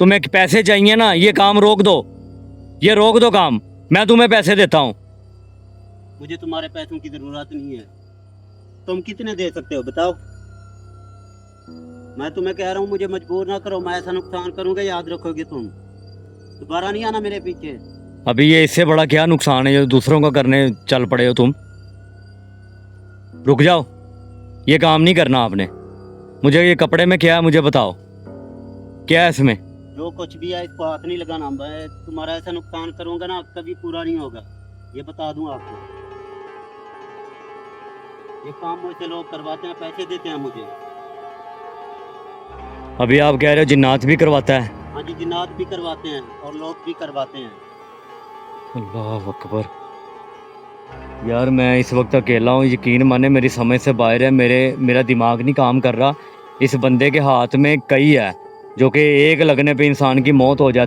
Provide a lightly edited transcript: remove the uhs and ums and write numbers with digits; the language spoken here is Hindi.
तुम्हें पैसे चाहिए ना, ये काम रोक दो, ये रोक दो काम, मैं तुम्हें पैसे देता हूँ। मुझे तुम्हारे पैसों की जरूरत नहीं है। तुम कितने दे सकते हो बताओ। मैं तुम्हें कह रहा हूँ मुझे मजबूर ना करो, मैं ऐसा नुकसान करूंगा याद रखोगे तुम। दोबारा नहीं आना मेरे पीछे। अभी ये इससे बड़ा क्या नुकसान है जो दूसरों का करने चल पड़े हो तुम। रुक जाओ, ये काम नहीं करना आपने। मुझे ये कपड़े में क्या है मुझे बताओ, क्या है इसमें? जो कुछ भी है इसको हाथ नहीं लगाना। मैं तुम्हारा ऐसा नुकसान करूंगा ना कभी पूरा नहीं होगा, ये बता दूं आपको। ये काम मुझसे लोग करवाते हैं, पैसे देते हैं मुझे। अभी आप कह रहे हो जिन्नात भी करवाता है? हाँ जी, जिन्नात भी करवाते हैं और लोग भी करवाते हैं। अल्लाह अकबर। यार मैं इस वक्त अकेला हूँ, यकीन माने मेरी समझ से बाहर है, मेरा दिमाग नहीं काम कर रहा। इस बंदे के हाथ में कई है जो कि एक लगने पे इंसान की मौत हो जाती है।